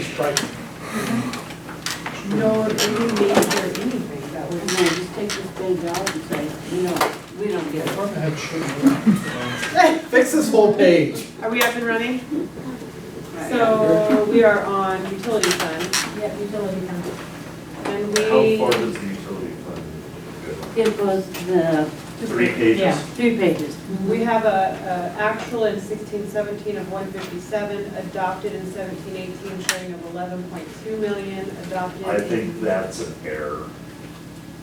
for striking. No, it didn't mean for anything, that No, was, just take this page out and say, we don't get it. Department head shouldn't. Fix this whole page. are we up and running? Right. So we are on utility fund, Yeah, utility fund. and How far we, does the utility fund go? It was the 3 pages? Yeah, 3 pages. we have a actual in 16-17 of 157, adopted in 17-18 showing of 11.2 million, adopted I think in- that's an error.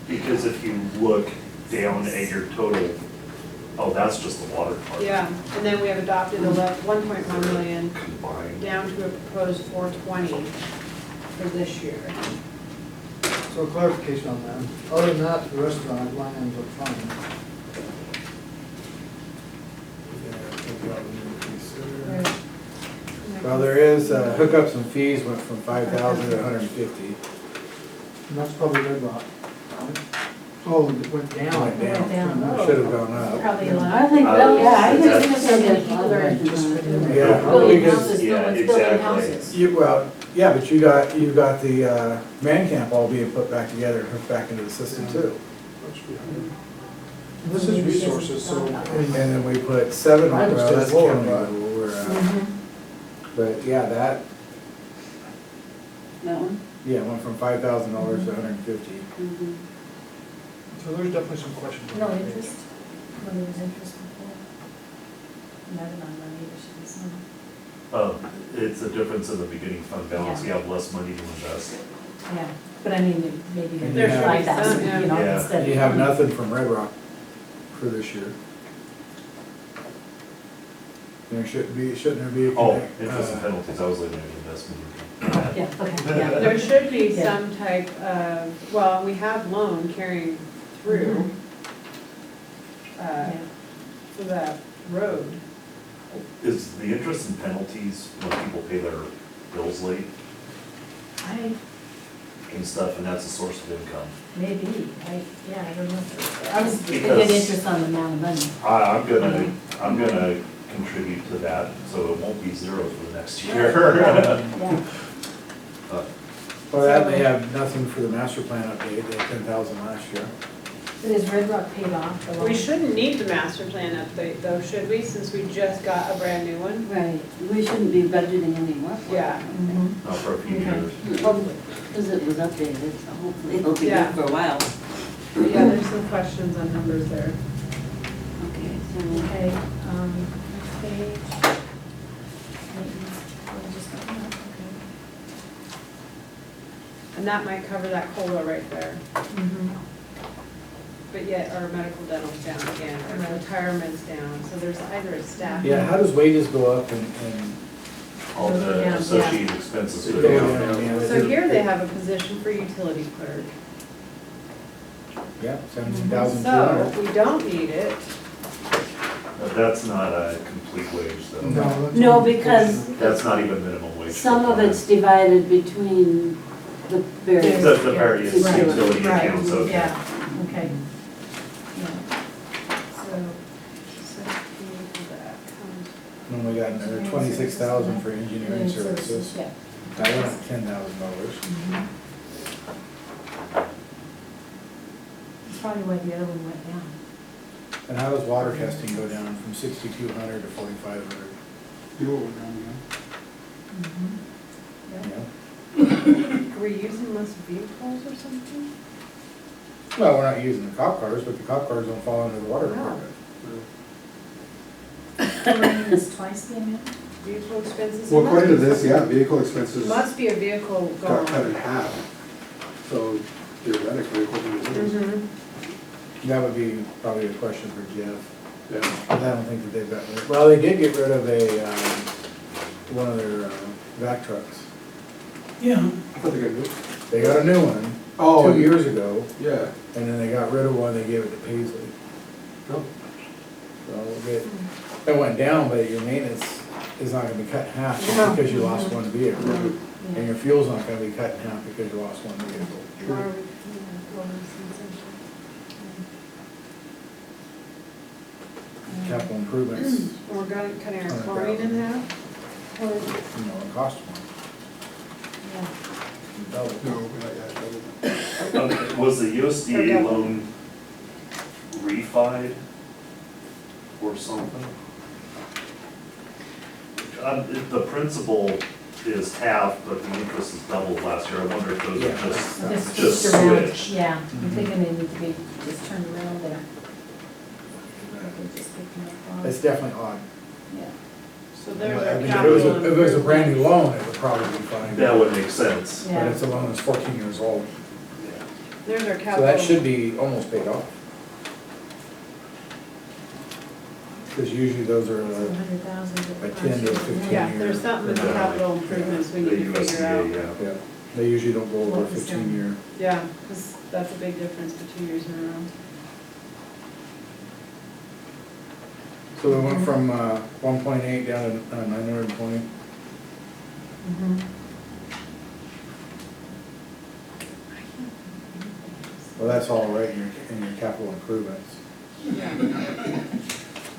Because if you look down at your total, oh, that's just the water part. Yeah, and then we have adopted 1.1 million, Combined. down to a proposed 420 for this year. So clarification on that. Other than that, the restaurant line items look fine. Well, there is, hookups and fees went from 5,000 to 150. And that's probably Red Rock. Oh, it went down. Went down. down. Should have gone up. Probably a lot. I think, yeah, I think it's gonna be other. Yeah, Building because- houses, no Yeah, one's building exactly. houses. Well, yeah, but you got the man camp all being put back together and hooked back into the system too. This is resources, so. And then we put 7 on, well, that's Lower, county but- level, we're at. Mhm. But yeah, that, That one? yeah, went from $5,000 to 150. Mhm. So there's definitely some questions. on No that page. interest, when there was interest before. Not enough money, there should be some. It's a difference in the beginning fund balance, you have less money to invest. Yeah, but I mean, maybe And There you should have- be some, 5,000, yeah. you know, Yeah. instead of. You have nothing from Red Rock for this year. There shouldn't there be a Oh, connect- interest and penalties, I was looking at investment income. Yeah, okay, yeah. There should be Yeah. some type of, well, we have loan carrying through Yeah. for that road. Is the interest and penalties when people pay their bills late I, and stuff, and that's a source of income? maybe, yeah, I don't know. I was thinking Because- interest on the amount of money. I'm gonna contribute to that, so it won't be zero for the next year. Yeah, Well, that, they have nothing for the master plan update, they had 10,000 last year. but is Red Rock paid off? the loan? We shouldn't need the master plan update though, should we, since we just got a brand new one? Right, we shouldn't be budgeting anymore for it. Yeah. Mhm. Not for a few Okay. years. Hopefully. Because it was updated, so hopefully it'll be Yeah. good for a while. Yeah, there's some questions on numbers there. Okay, so, Okay, next page. Maintenance, we're just going up, okay. And that might cover that COLA right there. Mhm. But yet our medical dental's down again, our retirement's down, so there's either a staff. Yeah, how does wages go up and All Yeah, the yeah. associated expenses go go down. down? Yeah, So here they have a position for utility clerk. Yeah, So 17,200. we don't need it. But that's not a complete wage though. No. that's No, all- because That's not even minimum wage. some of it's divided between the various. The various Right. utility Right, accounts, okay. yeah, okay. Yeah. So that comes. And we got another 26,000 for engineering services. Yeah. That went up $10,000. Mhm. That's probably why the other one went down. And how does water testing go down from 6,200 to 4,500? Fuel went down again. Mhm. Yeah. Yeah. Are we using less vehicles or something? Well, we're not using the cop cars, but the cop cars don't fall under the water No. department. We're running this twice the amount? Vehicle expenses? Well, according to this, yeah, vehicle expenses got Must be a vehicle cut in going. half. So theoretically, according to this, Mhm. That would be probably a question for Jeff. yeah. I don't think that they've gotten rid, well, they did get rid of one of their vac trucks. Yeah. I thought they got new. They got a new one Oh, 2 years ago, Yeah. and then they got rid of one, they gave it to Paisley. No. So it went down, but your maintenance is not gonna be cut in half just No. because you lost one vehicle. Right. And your fuel's not gonna be cut in half because you lost one vehicle. Why are we- yeah, well, Capital improvements, We're cutting our chlorine in half? it costs more. double. No, not yet, double. Was the USDA loan refied or something? The principal is half, but the interest is doubled last year. I wonder if those Yeah. are just This just switched around. switched. Yeah, I'm thinking they need to be just turned around there. They just picked them up It's on- definitely odd. Yeah. So there's I our mean, if it capital was a- if it was a brand new improvements. loan, it would probably be fine. That would make sense. But Yeah. it's a loan that's 14 years old. There's our So capital. that should be almost paid off. Because usually those are 200,000. a 10 to 15 Yeah, year. there's something with the capital improvements we need to The figure out. USDA, yeah. Yeah, they usually don't go over What was 15 year. Yeah, because that's a big difference for 2 years in a row. So we went from 1.8 down to 920. Mhm. Well, that's all right in your capital improvements. Yeah,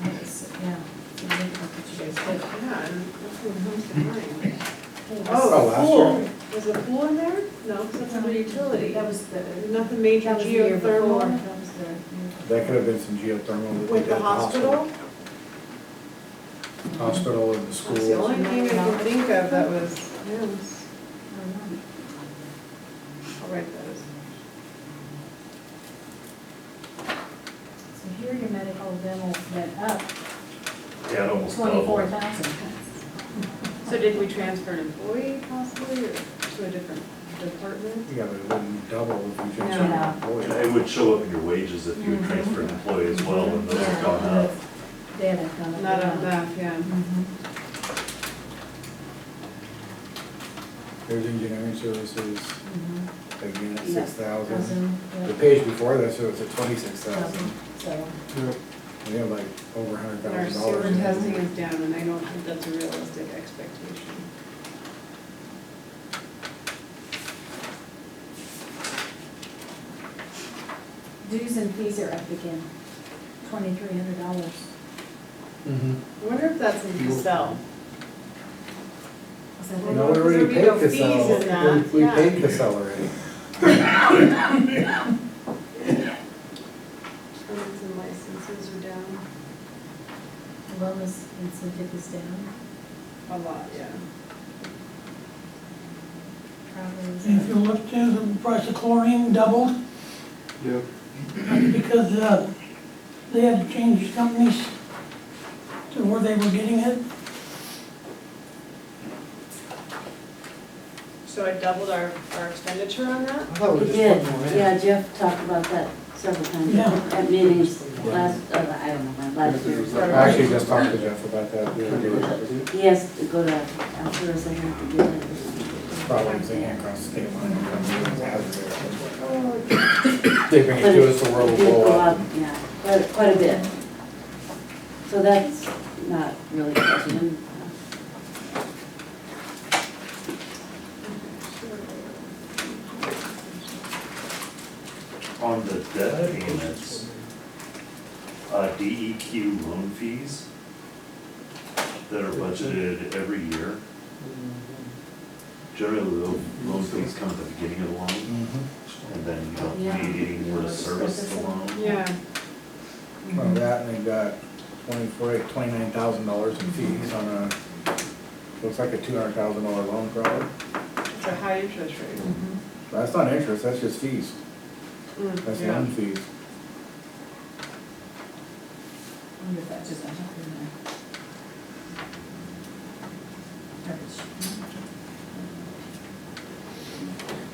That's- Yeah. So they can put you guys put- yeah, and that's what comes to mind. Oh, Oh, last pool. year? Was the pool in there? No, because that's under utility. That was the. Nothing major That was the year before. geothermal That was the. That could have been some geothermal that they with did the at hospital? Hospital and the That's the school. only thing I can think of that was, yeah, I don't know. I'll write those. So here your medical dental went up Yeah, it almost 24,000. So did we transfer an employee possibly or to a different department? Yeah, but it wouldn't double if you transferred Yeah. an doubled. employee. It would show up in your wages if you Mhm. transferred an employee as well, and those have Yeah, gone up. They haven't gone up. Not yeah. enough, yeah. Mhm. There's engineering services, Mhm. again at Yeah. 6,000. Yeah. The page before that, so it's at 26,000. So, Yeah. We have like over And our sewer $100,000. testing is down and I don't think that's a realistic expectation. dues and fees are up again, $2,300. Mhm. I wonder if that's in Casell. Is that Well, it? No, we because already there'd be paid no Casell. fees in that, We yeah. paid Casell already. Permits and licenses are down Wellness incentive is down, a lot, yeah. travel is And if you up. look too, the price of chlorine doubled Yeah. because they had to change companies to where they were getting it. So I doubled our expenditure on that? I thought we We just did, put more in. yeah, Jeff talked about that several times Yeah. at meetings last, I don't know, when, last year. I actually just talked to Jeff about that the other day. He has to go to Alturas, I have to get it or something. Probably saying across the state line. and come to the hazard there. They bring it But to us, the world it will did blow go up. up, yeah, quite a bit. So that's not really touching. On the debt payments, DEQ loan fees that are budgeted every year. Generally, those loan fees come at the beginning of the loan, Mhm. and then you don't Yeah. need any more to service the loan. Yeah. Well, that, and they've got $29,000 in fees on a, looks like a $200,000 loan probably. It's a high interest rate. Mhm. That's not interest, that's just fees. That's Yeah. loan fees. I wonder if that's just a hundred in there.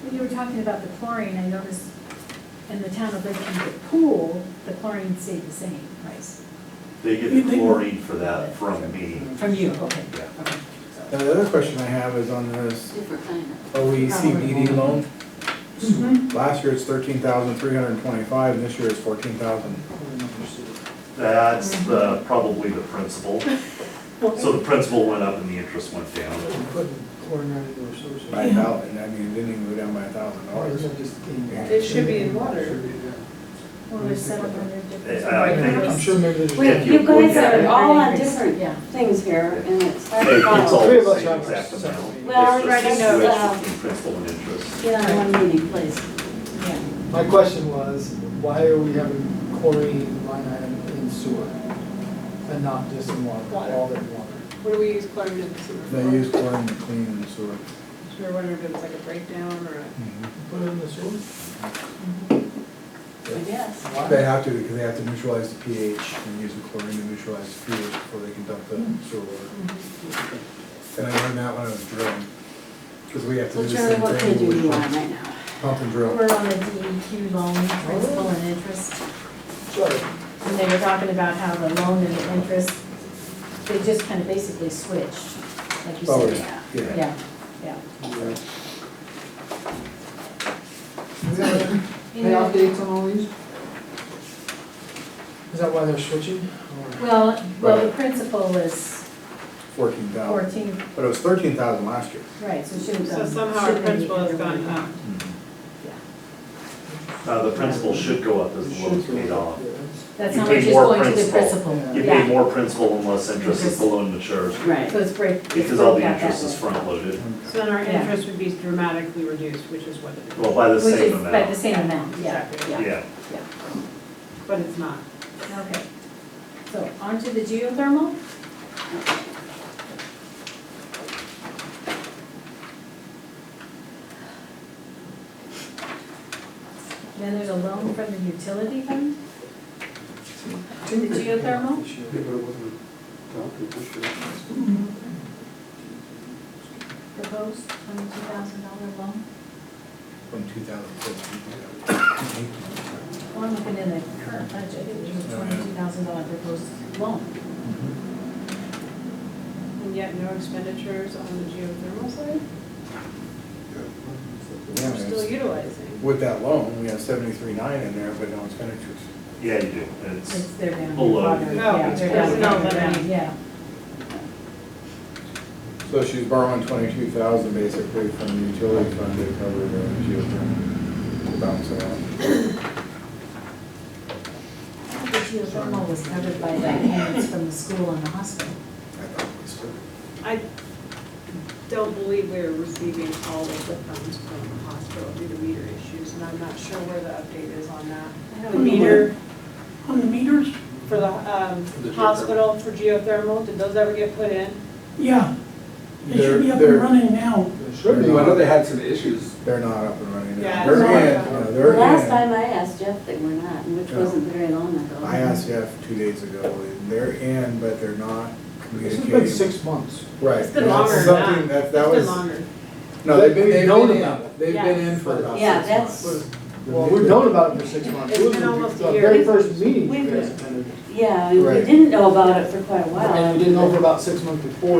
When you were talking about the chlorine, I noticed in the town of Lakeview, the pool, the chlorine stayed the same price. They get the chlorine for that from me. From you, okay. Yeah. Okay. Now, the other question I have is on this Different kind of. OECBD loan. Mhm. Last year it's 13,325, and this year it's 14,000. That's probably the principal. So the principal went up and the interest went down. We put chlorine into our sewer system. By a thousand, I mean, it didn't even go down by $1,000. Or is that just in- It should be in water. Should be, yeah. Well, there's 700 different. I think- I'm sure maybe there's. Wait, If you you guys look at are it- all on Increase, different yeah. things here, and it's hard to It's all follow. Three of the us same have exact our amount. separate. Well, It's just right, the so, switch between principal and interest. Get on one meeting, please. Yeah. My question was, why are we having chlorine line item in sewer and not just in water, all in water? What do we use chlorine in the sewer for? They use chlorine to clean in the sewer. So we're wondering if it was like a breakdown or a. Put it in the sewer? I guess. Why? They have to, because they have to neutralize the pH and use the chlorine to neutralize the pH before they can dump the sewer water. And I learned that when I was drilling, because we have to So do the Charlie, same what thing. page are when you we on right now? Pump and drill. We're on the DEQ loan, principal and interest. Sorry. And they were talking about how the loan and the interest, they just kind of basically switched, like you Oh, said. yeah. Yeah, yeah. Any updates on all these? Is that why they're switching? Or- Well, the principal is 14,000. 14, But it was 13,000 last year. right, so it should have So gone. somehow our should have principal has been gone up. Yeah. The principal should go up as the loan's paid off. That's You how pay much is more going to the principal. principal. You Yeah. pay more principal and less interest as the loan matures, Right. So it's break. it's because all the broke out that interest is way. front loaded. So then our Yeah. interest would be dramatically reduced, which is what it is. Well, by the Which same is by the amount. same amount, yeah, Exactly. yeah, Yeah. yeah. But it's not. Okay. So on to the geothermal. Then there's a loan from the utility fund to the geothermal. Yeah, but it wasn't adopted this year. Proposed $22,000 loan. From 2017. Well, I'm looking in the current budget, which was $22,000 proposed loan. And yet no expenditures on the geothermal side? Yeah, We're still it's- utilizing. With that loan, we have 73.9 in there, but no expenditures. Yeah, you do. It's, They're down. Below. Water, No, yeah, it's they're down, personnel they're down, levy. yeah. So she's borrowing 22,000 basically from the utility fund to cover the geothermal, to balance it out. The geothermal was covered by the payments from the school and the hospital. I thought it was too. I don't believe we're receiving all of the funds from the hospital due to meter issues, and I'm not sure where the update is on that. The meter On the meters? for the hospital for geothermal, did those ever get put in? Yeah. They should be up They're- and running now. There should be. I know they had some issues. They're not up and running now. Yeah, They're it's not. in, The they're last in. time I asked Jeff, they were not, which No. wasn't very long ago. I asked Jeff 2 days ago, and they're in, but they're not This has communicating. been 6 months. Right. It's been and that's longer than something that. That It's was, been longer. no, they've been We've known in. about it. They've been in for about 6 Yeah, months. that's- Well, we've known about it for 6 months. It's It was been the- almost a the year. very first meeting you We've- guys attended. Yeah, I mean, we Right. didn't know about it for quite a while. And we didn't know for about 6 months before.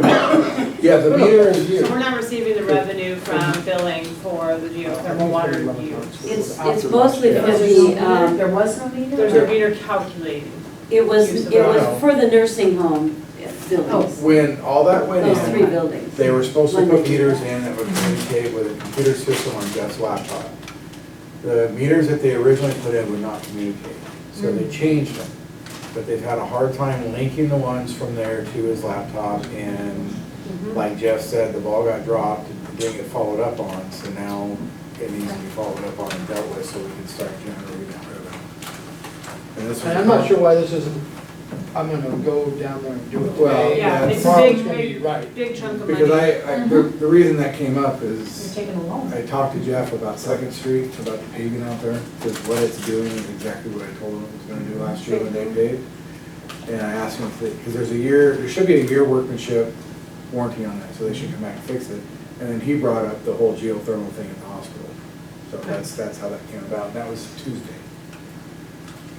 Yeah, the meter is So we're not receiving the revenue from billing for the geothermal water use. It's mostly for Because the, there was no meter? There's no meter calculating. it was Use of for the nursing home buildings, When all that went those 3 in, buildings. they were supposed to When put they did meters that. in that would communicate with a computer system on Jeff's laptop. The meters that they originally put in would not communicate, so they changed them. But they've had a hard time linking the ones from there to his laptop, and like Jeff said, the ball got dropped and didn't get followed up on, so now it needs to be followed up on and dealt with so we can start generating that revenue. And this was. And I'm not sure why this isn't, I'm gonna go down there and do it Well, today. Yeah, yeah, it's a Tomorrow's big, gonna be big, right. big chunk of money. Because the reason that came up You're is, taking a loan. I talked to Jeff about Second Street, about the paving out there, because what it's doing is exactly what I told him it was gonna do last year when they paved. And I asked him if because there should be a year workmanship warranty on that, so they should come back and fix it. And then he brought up the whole geothermal thing at the hospital. So that's how that came about, and that was Tuesday.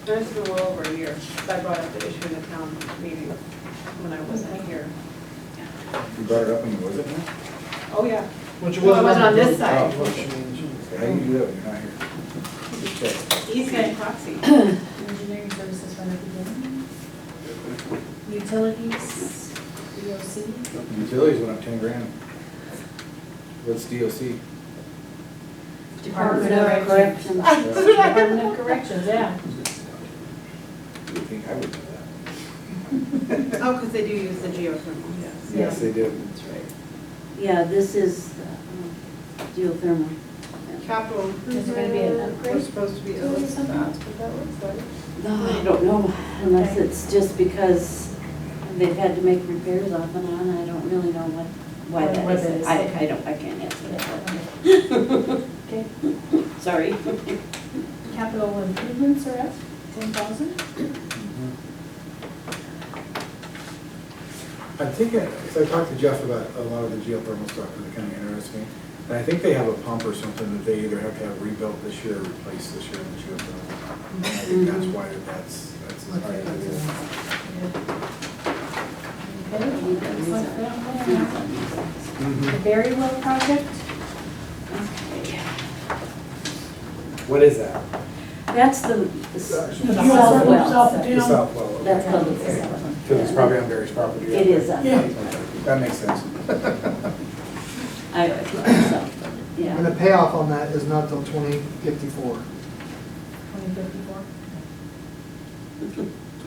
It's been well over a year, since I brought up the issue in the town meeting when I wasn't here. You brought it up when you wasn't here? Oh, yeah. Which Well, it wasn't on this side. Oh, How do you do that when you're not here? Just check. Easy proxy. Engineering services from the beginning. Utilities, DOC. Utilities went up 10 grand. What's DOC? Department of Corrections. Department of Corrections, yeah. I would do that. Oh, because they do use the geothermal, yes. Yes, they do. That's right. Yeah, this is geothermal. Capital Is there gonna be an improvement, we're upgrade supposed to be, to it it or looks something? that's what that looks like. No, I don't know, unless Okay. it's just because they've had to make repairs off and on. I don't really know why What that that is. is, I okay. can't answer that. Okay, Sorry. capital improvements are up 10,000? I'm thinking, because I talked to Jeff about a lot of the geothermal stuff, and it kind of interests me. And I think they have a pump or something that they either have to have rebuilt this year or replaced this year in the geothermal. And I think that's why that's as high as it is. Okay, excellent. The Berrywell project, Okay. What is that? That's the The south geothermal well. south of The town. south well. okay. That's public area. Because it's probably on Barry's property. It is on Yeah. That makes sense. I keep myself, And the yeah. payoff on that is not till 2054. 2054.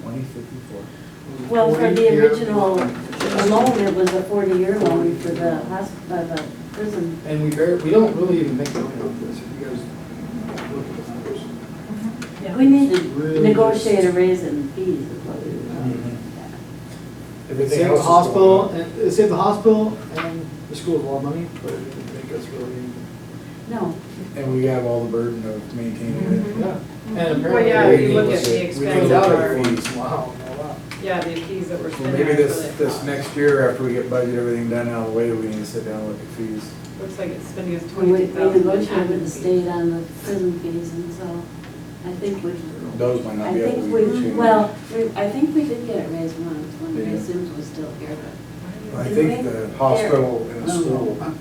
2054. Well, for the 40-year original loan. loan, it was a 40-year loan for the the prison. And we don't really even make money off this, if you guys look at the numbers. Yeah. We need to Really negotiate a just- raise in fees is what we would Mm-hmm. need. It Everything saved else the is hospital, going up. and it saved the hospital and the school a lot of money, but it didn't make us really. No, And we have all the burden of maintaining it. Yeah. And Well, apparently. yeah, we if you need look to at say- the we We need found to out look our at fees, fees. wow, wow. Yeah, the fees that were So spent. maybe are this really this high. next year, after we get budget everything done out of the way, we need to sit down and look at fees. Looks like it's spending us we 22,000. negotiated with the state on the prison fees, and so I think we, Those might I not be able think to we, change. well, I think we did get it raised once when Did you? Ray Sims was still here, but. I think the hospital and the No. school. or at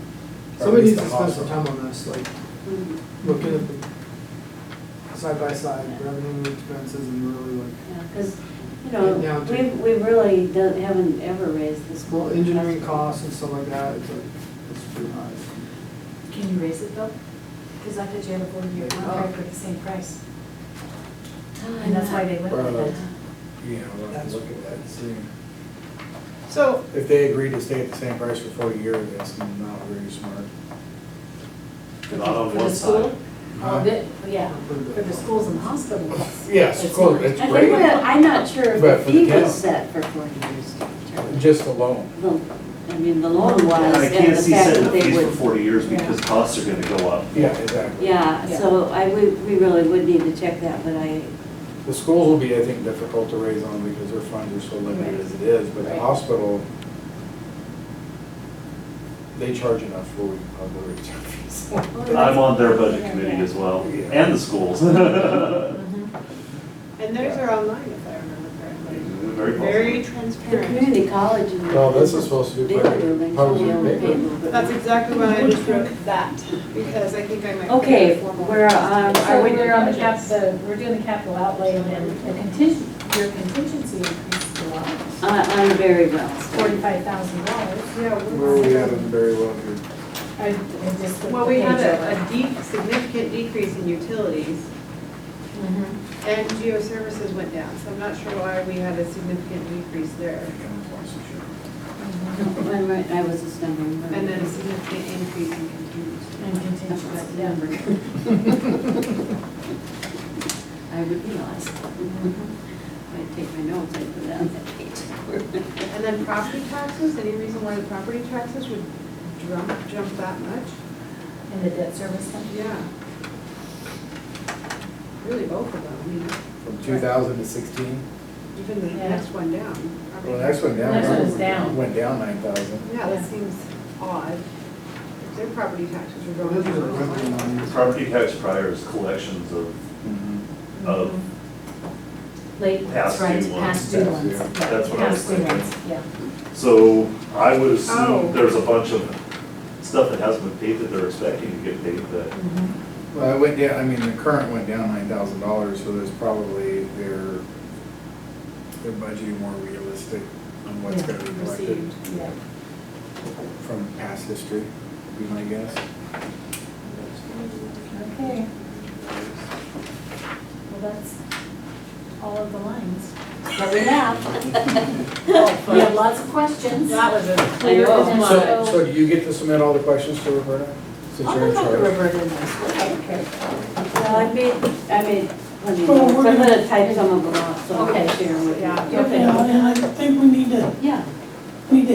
Somebody least needs to the spend some hospital. time on this, like, Mhm. looking at the side by side, revenue, expenses, and really like, Yeah, because, you Get know, down to- we really haven't ever raised the school. well, engineering costs and stuff like that, it's like, it's pretty high. Can you raise it though? Because I thought you had a 40-year contract with the same price. And that's why they went with Well, it. Yeah, we'll have to look at that and see. So, If they agree to stay at the same price for 40 years, that's not very smart. Not on For one the school? side. Oh, yeah, for the schools and hospitals. Yes, of course, it's I think great, that, I'm not sure if But the for the fee town. was set for 40 years. just alone. I mean, the loan was, I and can't the see fact setting that the they fees for would. 40 years because costs are gonna go up. Yeah, exactly. Yeah, so we really would need to check that, but The schools will be, I think, difficult to raise on because their funds are so limited as it is, but the Right. hospital, they charge enough where we can probably raise our fees. I'm on their budget committee as well, and the schools. and theirs are online, if I remember correctly. Very Very possible. the transparent. community college and. Well, this is supposed to be Bigger public- buildings, public we only paper. paid a little bit. That's exactly why I just wrote that, because I think I might. Okay, put a formal- we're, So are we? we're on the we're doing the capital outlay and then the your contingency increased a lot, On very well. $45,000. Yeah, Where are we at in very well here? I just flipped well, the we had page over. a significant decrease in utilities, Mhm. and geoservices went down, so I'm not sure why we had a significant decrease there. No, I'm right, I was just numbering. And then a significant increase in contingency. And contingency, yeah. I would realize. I'd take my notes, I'd put it on that page. And then property taxes, any reason why the property taxes would jump that much? And the debt service fund? Yeah. Really both of them, I mean, From 2000 to 16? even the Yeah. next one down. Well, the next one down. Next one's down. Went down 9,000. Yeah, Yeah. that seems odd. If their property taxes are Well, going this is a up. revenue line. Property tax prior is collections of Late, that's Past right, due ones. past due ones. Past Yeah, That's what I was past due thinking. ones, yeah. So I would Oh. assume there's a bunch of stuff that hasn't been paid that they're expecting to get paid, but Mhm. Well, it went down, I mean, the current went down $9,000, so there's probably they're budgeting more realistic on what's Yeah, gonna be collected Received. Yeah. from past history, would be my guess. Okay. Well, that's all of the lines. But we have. We have lots of questions. That was a I clear know. as mud. So do you get to submit all the questions to Roberta? Since I'll you're in look up the charge? Roberta in this one, I don't care. Well, I made plenty of Well, notes. we're I'm gonna- gonna type some of them out, so I Okay. can share with you. Yeah. Yeah, and I think we need to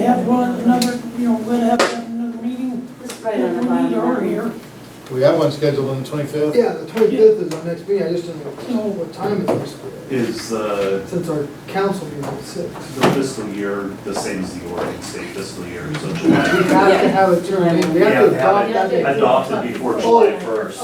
have another, we're gonna have to have another meeting. Just right on the We bottom. need her here. We have one scheduled on the 25th? Yeah, the 25th is our next meeting, I just didn't know what time it's supposed to be. Is Since our council meeting is at 6. the fiscal year the same as the Oregon State fiscal year, so We July? have to have it turned in, we have to adopt that day. Adopted before July 1st.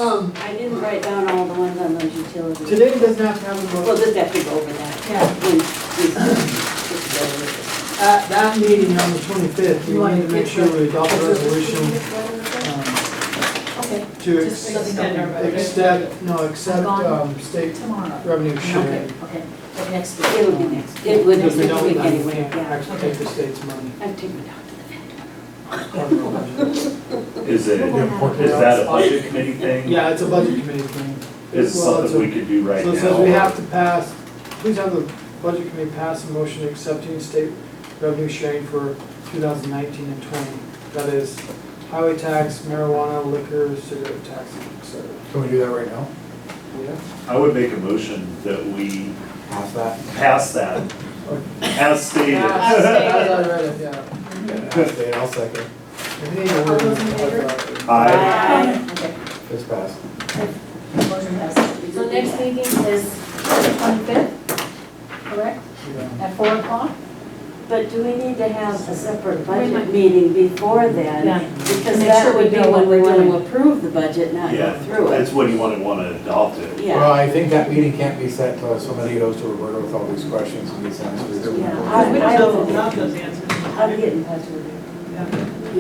I didn't write down all the ones on those utilities. Today doesn't have to have a We'll vote. just have to go over that. Yeah. When we get together with At that meeting on the 25th, we You want need to make sure we adopt a resolution Okay, to Just extend our budget. accept state tomorrow. revenue Okay, sharing. okay, but next it. week. It'll be next, it would be Because we next know week that we anyway, can't yeah. actually take the state's money. I'm taking it down to the vendor. part of our budget. Is that a budget committee thing? Yeah, it's a budget committee thing. Is Well, it's something a- we could do right So now? it says we have to pass, please have the budget committee pass a motion accepting state revenue sharing for 2019 and 20. That is highway tax, marijuana, liquor, cigarette taxes, etc. Can we do that right now? Yeah. I would make a motion that we Pass that? pass that as stated. As I read it, yeah. Pass it, I'll second. We need a word. All those in favor? Aye. Okay, It's passed. motion passes. So next meeting is the 25th, correct? Yeah. At 4 o'clock? But do we need to have a separate Wait a budget minute. meeting before Yeah. then? Because Make that sure we would be know what when we we're want to doing. approve the budget, not Yeah, go through that's it. when you want to adopt it. Well, Yeah, I think that meeting can't be set until somebody goes to Roberta with all these questions and gets answers. yeah. We I don't know will about those answers. I'll get in touch with you.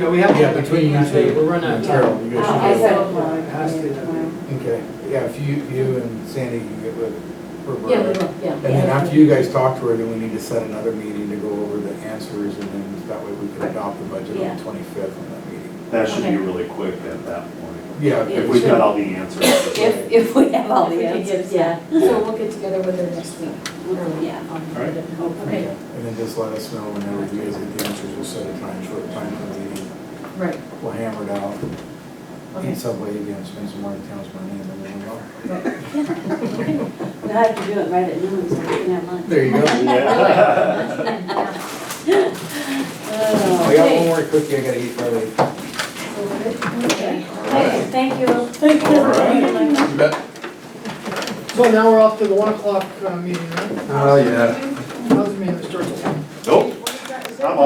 Yeah, we have. Yeah, between you two. We're running out of Carol, time. you guys I should. said, It has to be that way. Okay, yeah, if you and Sandy can get with Roberta. Yeah, we will, yeah. And then after you guys talk to her, then we need to set another meeting to go over the answers, and then that way we can adopt the budget on Yeah. the 25th on that meeting. That should be Okay. really quick at that point. Yeah, Yeah. If we've got all the answers. If we have all If we the can get- answers, yeah. So we'll get together with her next week. Yeah. On All right. Okay, and then just let us know whenever you guys get the answers, we'll set a short time for the meeting. right, We'll hammer it out, okay. eat Subway again, spend some more of the town's money, and then we'll go. We have to do it right at noon, so we can have lunch. There you go. Yeah. I got one more cookie I gotta eat for later. Okay. Okay, thank you. Thank you. You bet. So now we're off to the 1 o'clock meeting, right? Oh, yeah. How's the meeting, it starts at 1?